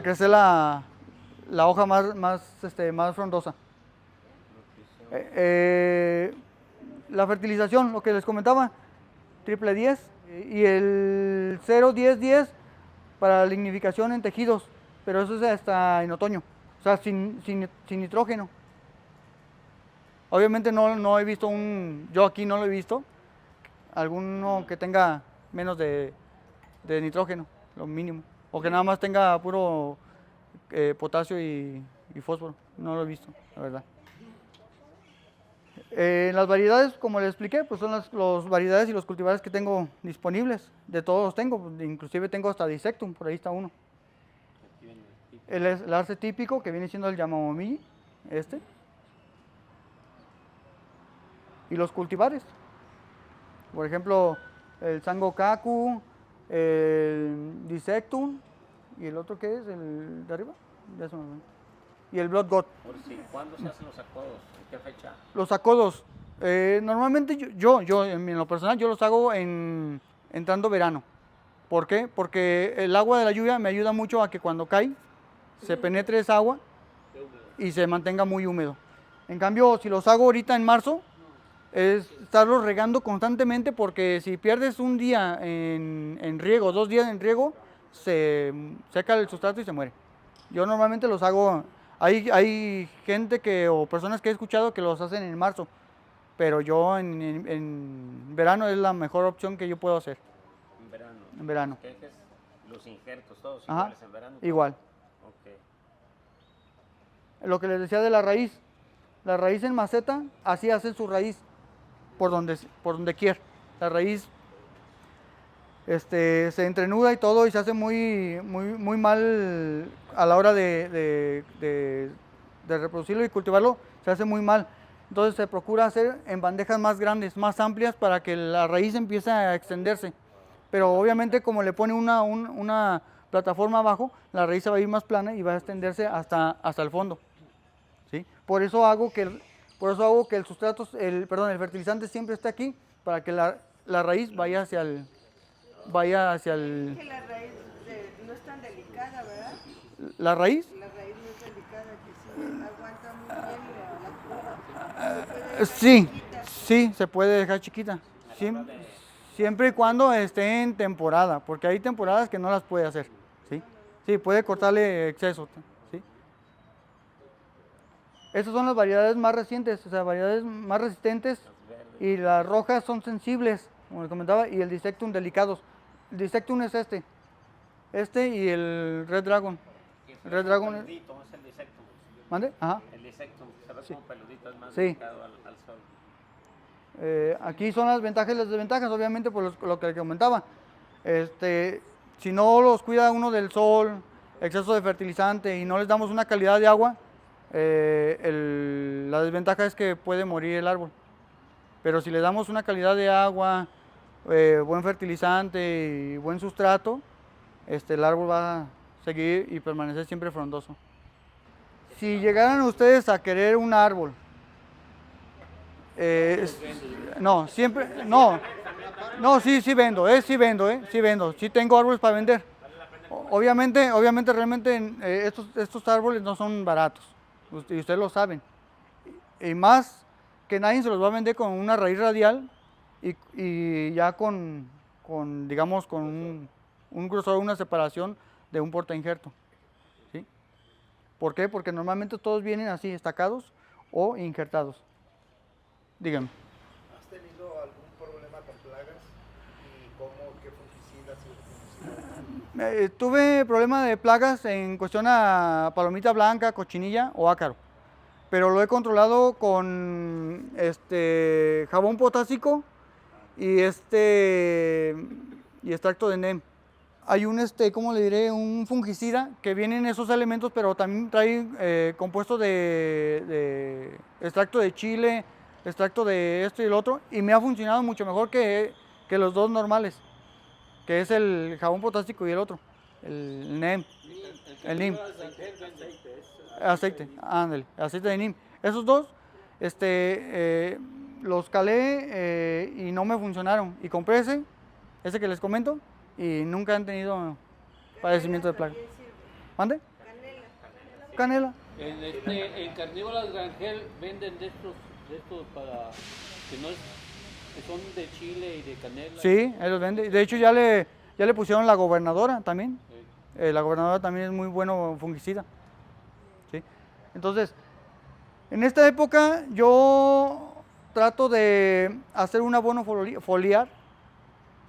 [SPEAKER 1] crecer la hoja más frondosa. La fertilización, lo que les comentaba, triple 10 y el 0-10-10 para la lignificación en tejidos, pero eso es hasta en otoño, o sea, sin nitrógeno. Obviamente no he visto yo aquí no lo he visto, alguno que tenga menos de nitrógeno, lo mínimo, o que nada más tenga puro potasio y fósforo, no lo he visto, la verdad. Las variedades, como les expliqué, pues son las variedades y los cultivares que tengo disponibles. De todos los tengo, inclusive tengo hasta Disectum, por ahí está uno.
[SPEAKER 3] Aquí viene el tip.
[SPEAKER 1] el arce típico que viene siendo el Yamamomi, y los cultivares. Por ejemplo, el Sangokaku, el Dissectum, y el otro que es, el de arriba, ya se me olvidó. Y el Blood God.
[SPEAKER 3] Por si, ¿cuándo se hacen los acodos? ¿En qué fecha?
[SPEAKER 1] Los acodos, normalmente yo en lo personal, yo los hago entrando verano. ¿Por qué? Porque el agua de la lluvia me ayuda mucho a que cuando cae se penetre esa agua y se mantenga muy húmedo. En cambio, si los hago ahorita en marzo, es estarlos regando constantemente, porque si pierdes un día en riego, 2 días en riego, se seca el sustrato y se muere. Yo normalmente los hago, hay gente o personas que he escuchado que los hacen en marzo, pero yo en verano es la mejor opción que yo puedo hacer.
[SPEAKER 3] En verano.
[SPEAKER 1] En verano.
[SPEAKER 3] ¿Qué es? Los injertos, todos
[SPEAKER 1] Ajá,
[SPEAKER 3] iguales en verano.
[SPEAKER 1] igual.
[SPEAKER 3] Ok.
[SPEAKER 1] Lo que les decía de la raíz en maceta, así hacen su raíz por donde quiera. La raíz se entrenuda y todo, y se hace muy mal a la hora de reproducirlo y cultivarlo, se hace muy mal. Entonces se procura hacer en bandejas más grandes, más amplias, para que la raíz empiece a extenderse. Pero obviamente, como le pone una plataforma abajo, la raíz se va a ir más plana y va a extenderse hasta el fondo. ¿Sí? Por eso hago que el sustrato, el fertilizante siempre esté aquí, para que la raíz vaya hacia el...
[SPEAKER 7] Es que la raíz no es tan delicada, ¿verdad?
[SPEAKER 1] ¿La raíz?
[SPEAKER 7] La raíz no es delicada, que sí aguanta muy bien la curva.
[SPEAKER 1] Sí, se puede dejar chiquita. Siempre y cuando esté en temporada, porque hay temporadas que no las puede hacer. Sí, puede cortarle exceso. ¿Sí? Estas son las variedades más recientes, o sea, variedades más resistentes, y las rojas son sensibles, como les comentaba, y el Dissectum delicados. El Dissectum es este y el Red Dragon. El Red Dragon es...
[SPEAKER 3] Peludito, es el Dissectum.
[SPEAKER 1] ¿Mande? Ajá.
[SPEAKER 3] El Dissectum se ve
[SPEAKER 1] Sí.
[SPEAKER 3] como peludito, es más
[SPEAKER 1] Sí.
[SPEAKER 3] dedicado al sol.
[SPEAKER 1] Aquí son las ventajas y las desventajas, obviamente, por lo que comentaba. Si no los cuida uno del sol, exceso de fertilizante, y no les damos una calidad de agua, la desventaja es que puede morir el árbol. Pero si le damos una calidad de agua, buen fertilizante y buen sustrato, el árbol va a seguir y permanecer siempre frondoso. Si llegaran ustedes a querer un árbol, no, sí vendo, sí tengo árboles para vender. Obviamente, realmente estos árboles no son baratos, y ustedes lo saben. Y más que nadie se los va a vender con una raíz radial y ya con digamos, con un grosor, una separación de un portainjerto. ¿Sí? ¿Por qué? Porque normalmente todos vienen así, estacados o injertados. Díganme.
[SPEAKER 8] ¿Has tenido algún problema con plagas? ¿Y qué fungicidas y herbicidas?
[SPEAKER 1] Tuve problema de plagas en cuestión a palomita blanca, cochinilla o ácaro, pero lo he controlado con jabón potásico y extracto de NEM. Hay ¿cómo le diré? Un fungicida que viene en esos elementos, pero también trae compuesto de extracto de chile, extracto de esto y el otro, y me ha funcionado mucho mejor que los dos normales, que es el jabón potásico y el otro, el NEM. El NIM. Aceite, ándale, aceite de NIM. Esos dos, los calé y no me funcionaron. Y compré ese que les comento, y nunca han tenido padecimiento de plaga. ¿Mande? Canela.
[SPEAKER 2] En Carnívoras Rangel venden de estos para que son de chile y de canela.
[SPEAKER 1] Sí, él los vende. De hecho ya le pusieron la gobernadora también. Sí. La gobernadora también es muy bueno fungicida. ¿Sí? Entonces, en esta época yo trato de hacer un abono foliar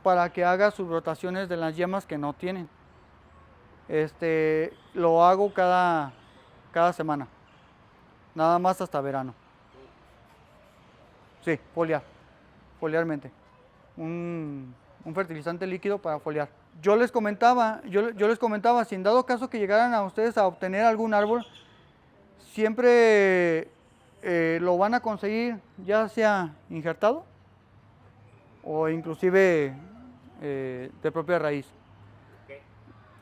[SPEAKER 1] para que haga sus rotaciones de las yemas que no tienen. Lo hago cada semana, nada más hasta verano. Sí, foliarmente. Un fertilizante líquido para foliar. yo les comentaba, si en dado caso que llegaran a ustedes a obtener algún árbol, siempre lo van a conseguir ya sea injertado o inclusive de propia raíz.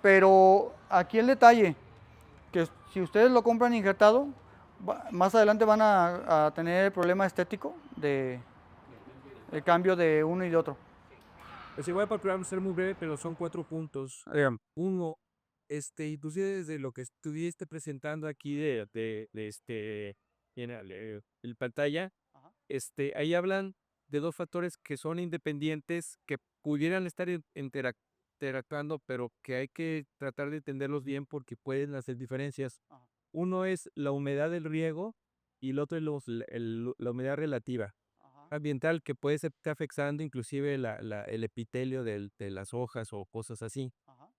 [SPEAKER 1] Pero aquí el detalle, que si ustedes lo compran injertado, más adelante van a tener el problema estético de cambio de uno y de otro.
[SPEAKER 9] Pues igual para el programa ser muy breve, pero son 4 puntos. Uno, inclusive desde lo que estuviste presentando aquí en el pantalla,
[SPEAKER 1] Ajá.
[SPEAKER 9] ahí hablan de 2 factores que son independientes, que pudieran estar interactuando, pero que hay que tratar de entenderlos bien porque pueden hacer diferencias.
[SPEAKER 1] Ajá.
[SPEAKER 9] Uno es la humedad del riego y el otro es la humedad relativa
[SPEAKER 1] Ajá.
[SPEAKER 9] ambiental, que puede estar afectando inclusive el epitelio de las hojas o cosas así.
[SPEAKER 1] Ajá.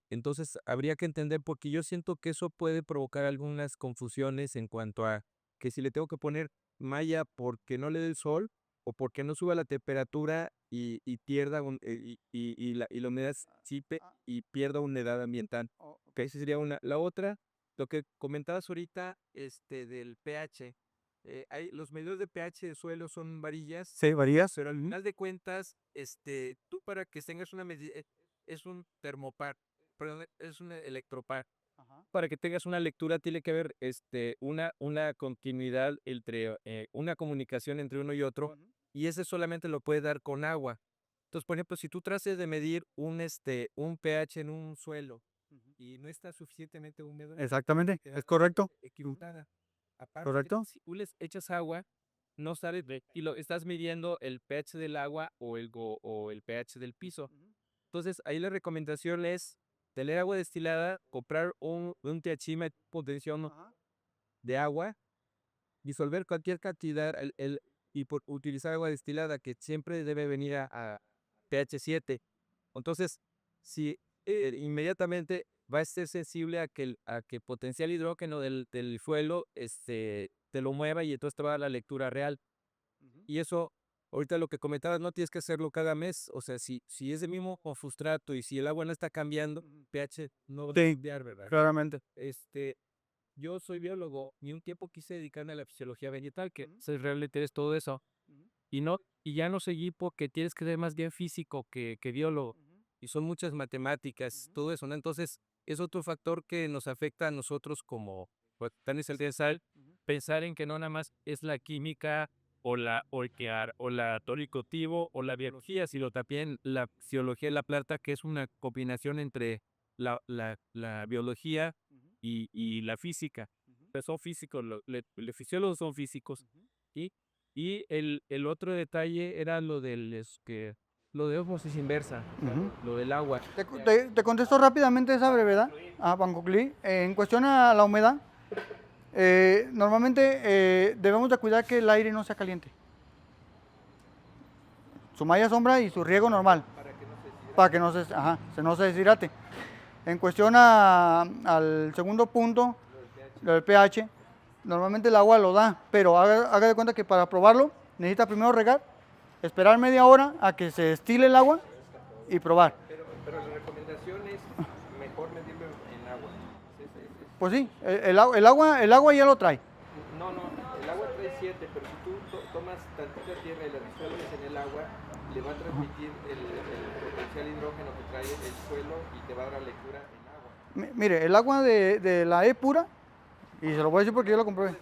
[SPEAKER 9] Entonces habría que entender, porque yo siento que eso puede provocar algunas confusiones en cuanto a que si le tengo que poner malla porque no le dé el sol o porque no suba la temperatura y pierda y la humedad chipe y pierda humedad ambiental. Ok, esa sería una. La otra, lo que comentabas ahorita, del pH. Los medidores de pH de suelo son varillas.
[SPEAKER 1] Sí, varías.
[SPEAKER 9] Pero al final de cuentas, tú para que tengas una medida, es un termopar, perdón, es un electropar.
[SPEAKER 1] Ajá.
[SPEAKER 9] Para que tengas una lectura tiene que haber una continuidad entre, una comunicación entre uno y otro,
[SPEAKER 1] Ujú.
[SPEAKER 9] y ese solamente lo puede dar con agua. Entonces, por ejemplo, si tú trates de medir un pH en un suelo
[SPEAKER 1] Ujú.
[SPEAKER 9] y no está suficientemente húmedo,
[SPEAKER 1] Exactamente,
[SPEAKER 9] te da
[SPEAKER 1] es correcto.
[SPEAKER 9] equivocada. Aparte,
[SPEAKER 1] Correcto.
[SPEAKER 9] si tú les echas agua, no sabes y lo estás midiendo el pH del agua o el pH del piso.
[SPEAKER 1] Ujú.
[SPEAKER 9] Entonces, ahí la recomendación es tener agua destilada, comprar un teachime potención
[SPEAKER 1] Ajá.
[SPEAKER 9] de agua, disolver cualquier cantidad y por utilizar agua destilada, que siempre debe venir a pH 7. Entonces, si inmediatamente va a ser sensible a que potencial hidrógeno del suelo te lo mueva y entonces te va a dar la lectura real.
[SPEAKER 1] Ujú.
[SPEAKER 9] Y eso, ahorita lo que comentabas, no tienes que hacerlo cada mes. O sea, si es el mismo fosfato y si el agua no está cambiando,
[SPEAKER 1] Ujú.
[SPEAKER 9] pH no va a
[SPEAKER 1] Sí,
[SPEAKER 9] cambiar, ¿verdad?
[SPEAKER 1] claramente.
[SPEAKER 9] Yo soy biólogo y un tiempo quise dedicarme a la fisiología vegetal, que
[SPEAKER 1] Ujú.
[SPEAKER 9] realmente es todo eso.
[SPEAKER 1] Ujú.
[SPEAKER 9] Y ya no seguí porque tienes que ser más bien físico que biólogo.
[SPEAKER 1] Ujú.
[SPEAKER 9] Y son muchas matemáticas,
[SPEAKER 1] Ujú.
[SPEAKER 9] todo eso, ¿no? Entonces, es otro factor que nos afecta a nosotros como botanistas ambiental,
[SPEAKER 1] Ujú.
[SPEAKER 9] pensar en que no nada más es la química o la toricotivo o la biología, sino también la fisiología de la planta, que es una combinación entre la biología
[SPEAKER 1] Ujú.
[SPEAKER 9] y la física.
[SPEAKER 1] Ujú.
[SPEAKER 9] Pues son físicos, los fisiólogos son físicos.
[SPEAKER 1] Ujú.
[SPEAKER 9] Y el otro detalle era lo de ósmosis inversa,
[SPEAKER 1] Ujú.
[SPEAKER 9] lo del agua.
[SPEAKER 1] Te contesto rápidamente esa brevedad. Para concluir. En cuestión a la humedad, normalmente debemos de cuidar que el aire no sea caliente. Su malla sombra y su riego normal. Para que no se deshidrate. En cuestión al segundo punto, lo del pH, normalmente el agua lo da, pero haga de cuenta que para probarlo necesita primero regar, esperar media hora a que se destile el agua y probar.
[SPEAKER 4] Pero la recomendación es mejor medirlo en agua.
[SPEAKER 1] Pues sí, el agua ya lo trae.
[SPEAKER 4] No, el agua trae 7, pero si tú tomas tantita tierra y la disuelves en el agua, le va a transmitir el potencial hidrógeno que trae el suelo y te va a dar la lectura en agua.
[SPEAKER 1] Mire, el agua de la E pura, y se lo voy a decir porque yo lo comprobé.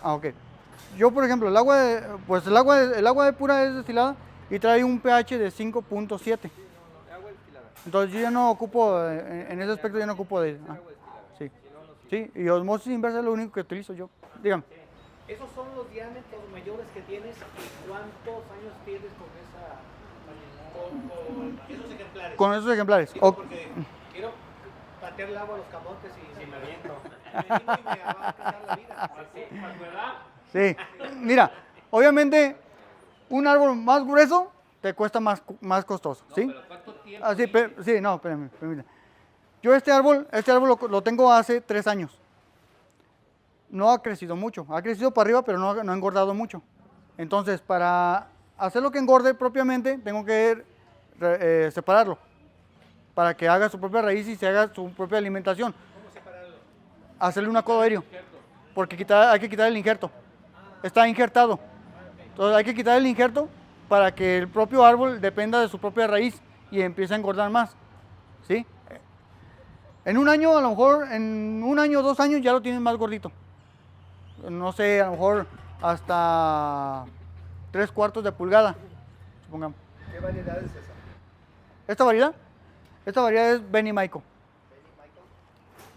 [SPEAKER 1] Ok. Yo, por ejemplo, el agua de pura es destilada y trae un pH de 5.7.
[SPEAKER 4] Agua destilada.
[SPEAKER 1] Entonces yo ya no ocupo, en ese aspecto ya no ocupo de... sí. Sí, y osmosis inversa es lo único que utilizo yo. Dígame.
[SPEAKER 6] Esos son los diámetros mayores que tienes y cuántos años tienes con esos ejemplares.
[SPEAKER 1] Con esos ejemplares.
[SPEAKER 6] Digo, porque quiero patear el agua a los camotes y me aviento. Me va a pasar la vida.
[SPEAKER 1] Sí, mira, obviamente un árbol más grueso te cuesta más costoso, ¿sí?
[SPEAKER 2] Pero ¿cuánto tiempo?
[SPEAKER 1] Sí, no, espérame. Yo este árbol lo tengo hace 3 años. No ha crecido mucho, ha crecido para arriba, pero no ha engordado mucho. Entonces, para hacer lo que engorde propiamente, tengo que separarlo para que haga su propia raíz y se haga su propia alimentación.
[SPEAKER 6] ¿Cómo separarlo?
[SPEAKER 1] Hacerle un acodo aéreo, porque hay que quitar el injerto. Está injertado. Entonces hay que quitar el injerto para que el propio árbol dependa de su propia raíz y empiece a engordar más. ¿Sí? En un año, a lo mejor, en un año o 2 años ya lo tienes más gordito. No sé, a lo mejor hasta 3/4 de pulgada, supongamos.
[SPEAKER 8] ¿Qué variedad es esa?
[SPEAKER 1] Esta variedad es Benny Maiko.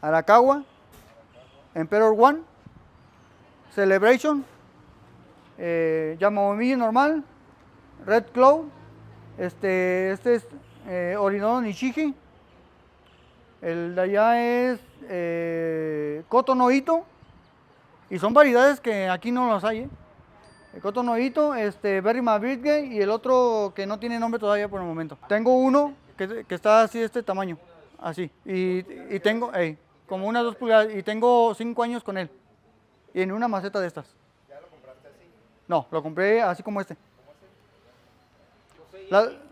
[SPEAKER 1] Arakawa, Emperor One, Celebration, Yamamomillo normal, Red Cloud, este es Orinodo Nishiki, el de allá es Koto no Ito, y son variedades que aquí no las hay, El Koto no Ito, Berry Birthday y el otro que no tiene nombre todavía por el momento. Tengo uno que está así de este tamaño, así, y tengo como unas 2 pulgadas y tengo 5 años con él, y en una maceta de estas.
[SPEAKER 8] ¿Ya lo compraste así?
[SPEAKER 1] No, lo compré así como este.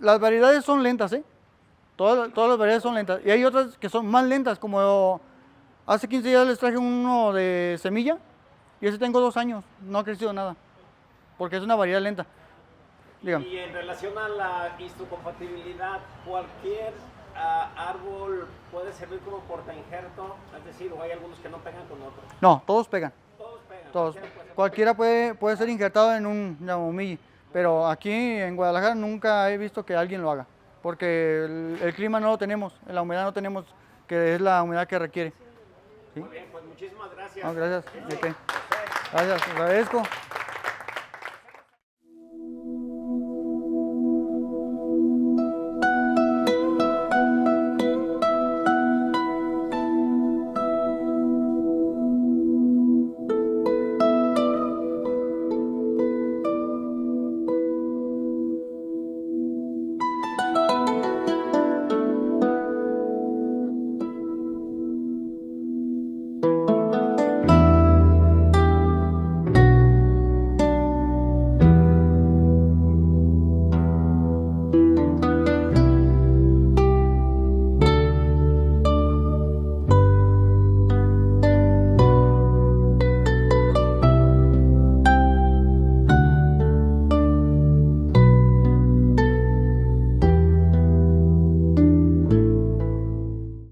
[SPEAKER 1] Las variedades son lentas, Todas las variedades son lentas. Y hay otras que son más lentas, como hace 15 días les traje uno de semilla y ese tengo 2 años, no ha crecido nada, porque es una variedad lenta. Dígame.
[SPEAKER 3] Y en relación a la histocompatibilidad, cualquier árbol puede servir como portainjerto, es decir, o hay algunos que no pegan con otros.
[SPEAKER 1] No, todos pegan.
[SPEAKER 3] Todos pegan.
[SPEAKER 1] Todos. Cualquiera puede ser injertado en un Yamamomilli, pero aquí en Guadalajara nunca he visto que alguien lo haga, porque el clima no lo tenemos, la humedad no tenemos, que es la humedad que requiere. ¿Sí?
[SPEAKER 3] Muy bien, pues muchísimas gracias.
[SPEAKER 1] No, gracias. ¿De qué? Gracias, agradezco.